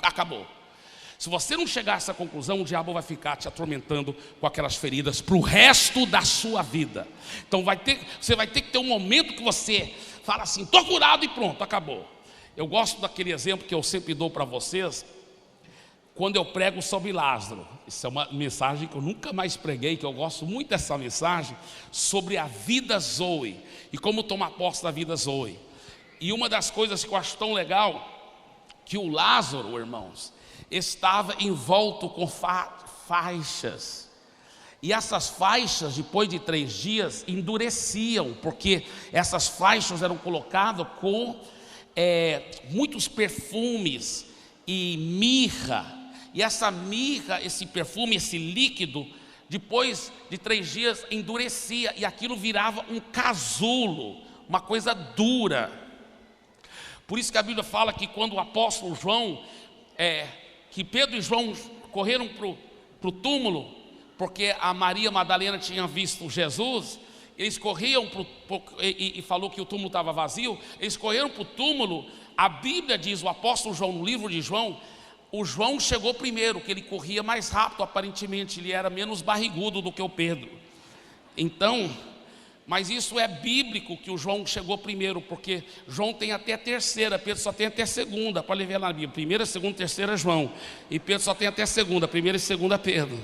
acabou. Se você não chegar a essa conclusão, o diabo vai ficar te atormentando com aquelas feridas para o resto da sua vida. Então você vai ter que ter um momento que você fala assim, estou curado e pronto, acabou. Eu gosto daquele exemplo que eu sempre dou para vocês, quando eu prego sobre Lázaro. Isso é uma mensagem que eu nunca mais preguei, que eu gosto muito dessa mensagem, sobre a vida Zoe, e como tomar posse da vida Zoe. E uma das coisas que eu acho tão legal, que o Lázaro, irmãos, estava envolto com faixas, e essas faixas, depois de 3 dias, endureciam, porque essas faixas eram colocadas com muitos perfumes e mirra, e essa mirra, esse perfume, esse líquido, depois de 3 dias endurecia, e aquilo virava um casulo, uma coisa dura. Por isso que a Bíblia fala que quando o apóstolo João, que Pedro e João correram para o túmulo, porque a Maria Madalena tinha visto Jesus, eles corriam e falou que o túmulo estava vazio, eles correram para o túmulo. A Bíblia diz, o apóstolo João, no livro de João, o João chegou primeiro, que ele corria mais rápido, aparentemente, ele era menos barrigudo do que o Pedro. Então, mas isso é bíblico, que o João chegou primeiro, porque João tem até a terceira, Pedro só tem até a segunda. Pode ver lá na Bíblia, primeira, segunda, terceira João, e Pedro só tem até a segunda, primeira e segunda Pedro.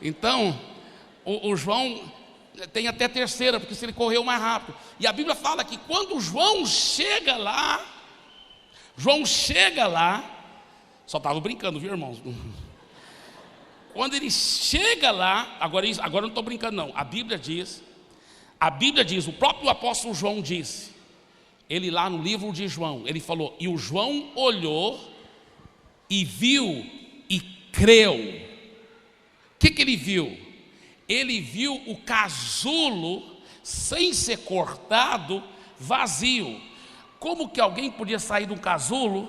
Então, o João tem até a terceira, porque se ele correu mais rápido. E a Bíblia fala que quando João chega lá, só estava brincando, viu, irmãos? Quando ele chega lá, agora eu não estou brincando não, a Bíblia diz, o próprio apóstolo João disse, ele lá no livro de João, ele falou, e o João olhou e viu e creu. O que ele viu? Ele viu o casulo, sem ser cortado, vazio. Como que alguém podia sair de um casulo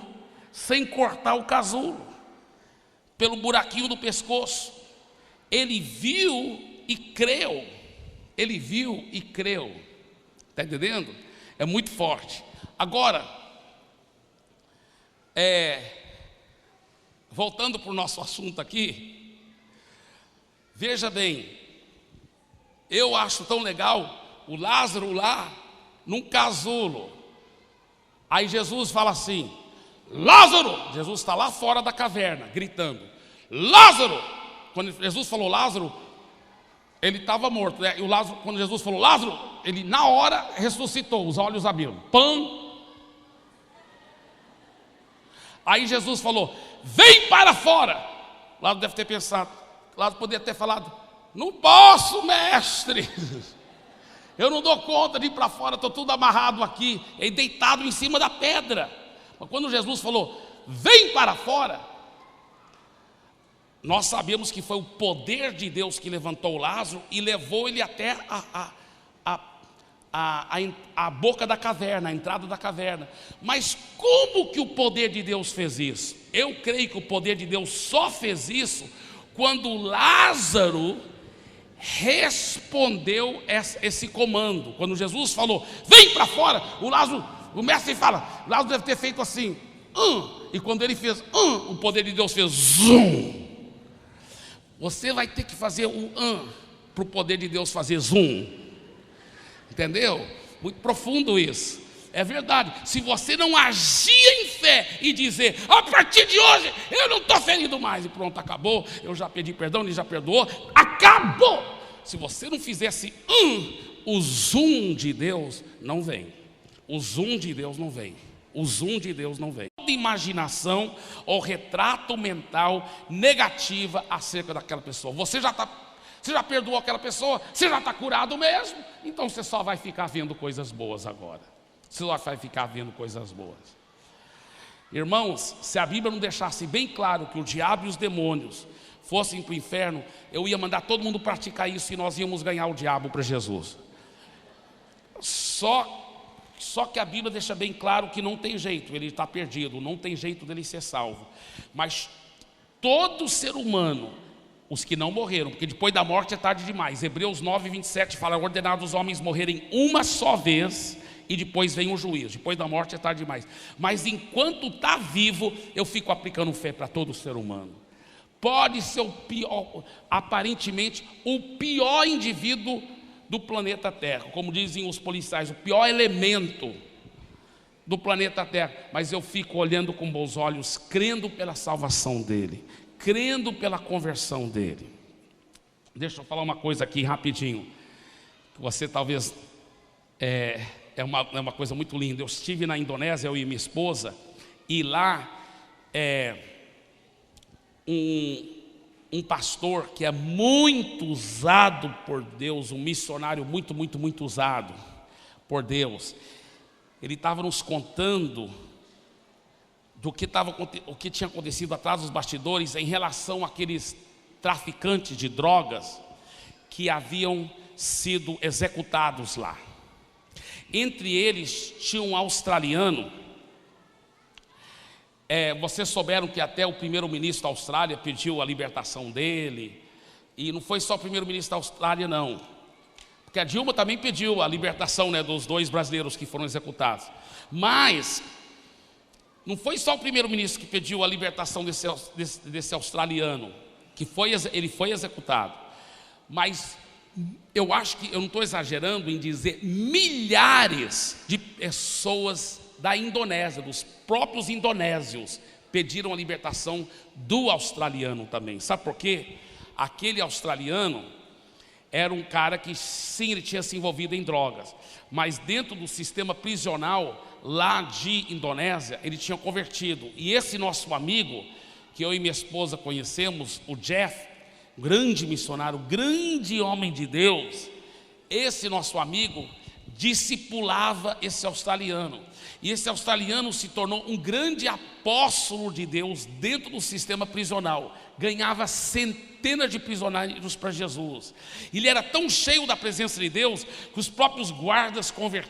sem cortar o casulo? Pelo buraquinho do pescoço. Ele viu e creu. Ele viu e creu. Está entendendo? É muito forte. Agora, voltando para o nosso assunto aqui, veja bem, eu acho tão legal o Lázaro lá num casulo. Aí Jesus fala assim, Lázaro! Jesus está lá fora da caverna, gritando, Lázaro! Quando Jesus falou Lázaro, ele estava morto, né? E o Lázaro, quando Jesus falou Lázaro, ele na hora ressuscitou, os olhos abriram, pam. Aí Jesus falou, vem para fora. Lázaro deve ter pensado, Lázaro poderia ter falado, não posso, mestre, eu não dou conta de ir para fora, estou tudo amarrado aqui, e deitado em cima da pedra. Mas quando Jesus falou, vem para fora, nós sabemos que foi o poder de Deus que levantou Lázaro e levou ele até a boca da caverna, a entrada da caverna. Mas como que o poder de Deus fez isso? Eu creio que o poder de Deus só fez isso quando Lázaro respondeu esse comando. Quando Jesus falou, vem para fora, o mestre fala, Lázaro deve ter feito assim, e quando ele fez, o poder de Deus fez, zum. Você vai ter que fazer o para o poder de Deus fazer zoom. Entendeu? Muito profundo isso. É verdade. Se você não agir em fé e dizer, a partir de hoje eu não estou ferido mais, e pronto, acabou, eu já pedi perdão, ele já perdoou, acabou. Se você não fizesse o zoom de Deus não vem. O zoom de Deus não vem. O zoom de Deus não vem. Toda imaginação ou retrato mental negativa acerca daquela pessoa. Você já perdoou aquela pessoa, você já está curado mesmo, então você só vai ficar vendo coisas boas agora. Você só vai ficar vendo coisas boas. Irmãos, se a Bíblia não deixasse bem claro que o diabo e os demônios fossem para o inferno, eu ia mandar todo mundo praticar isso e nós íamos ganhar o diabo para Jesus. Só que a Bíblia deixa bem claro que não tem jeito, ele está perdido, não tem jeito dele ser salvo. Mas todo ser humano, os que não morreram, porque depois da morte é tarde demais. Hebreus 9, 27 fala, ordenado os homens morrerem uma só vez, e depois vem o juízo. Depois da morte é tarde demais. Mas enquanto está vivo, eu fico aplicando fé para todo ser humano. Pode ser o pior, aparentemente, o pior indivíduo do planeta Terra, como dizem os policiais, o pior elemento do planeta Terra, mas eu fico olhando com bons olhos, crendo pela salvação dele, crendo pela conversão dele. Deixa eu falar uma coisa aqui rapidinho, que você talvez, é uma coisa muito linda. Eu estive na Indonésia, eu e minha esposa, e lá um pastor que é muito usado por Deus, um missionário muito usado por Deus, ele estava nos contando o que tinha acontecido atrás dos bastidores em relação àqueles traficantes de drogas que haviam sido executados lá. Entre eles tinha um australiano. Vocês souberam que até o primeiro-ministro da Austrália pediu a libertação dele, e não foi só o primeiro-ministro da Austrália não, porque a Dilma também pediu a libertação, né, dos 2 brasileiros que foram executados. Mas não foi só o primeiro-ministro que pediu a libertação desse australiano, ele foi executado, mas eu acho que eu não estou exagerando em dizer milhares de pessoas da Indonésia, dos próprios indonésios, pediram a libertação do australiano também. Sabe por quê? Aquele australiano era um cara que sim, ele tinha se envolvido em drogas, mas dentro do sistema prisional lá de Indonésia, ele tinha convertido. E esse nosso amigo, que eu e minha esposa conhecemos, o Jeff, grande missionário, grande homem de Deus, esse nosso amigo discipulava esse australiano, e esse australiano se tornou um grande apóstolo de Deus dentro do sistema prisional, ganhava centenas de prisioneiros para Jesus. Ele era tão cheio da presença de Deus que os próprios guardas convertiam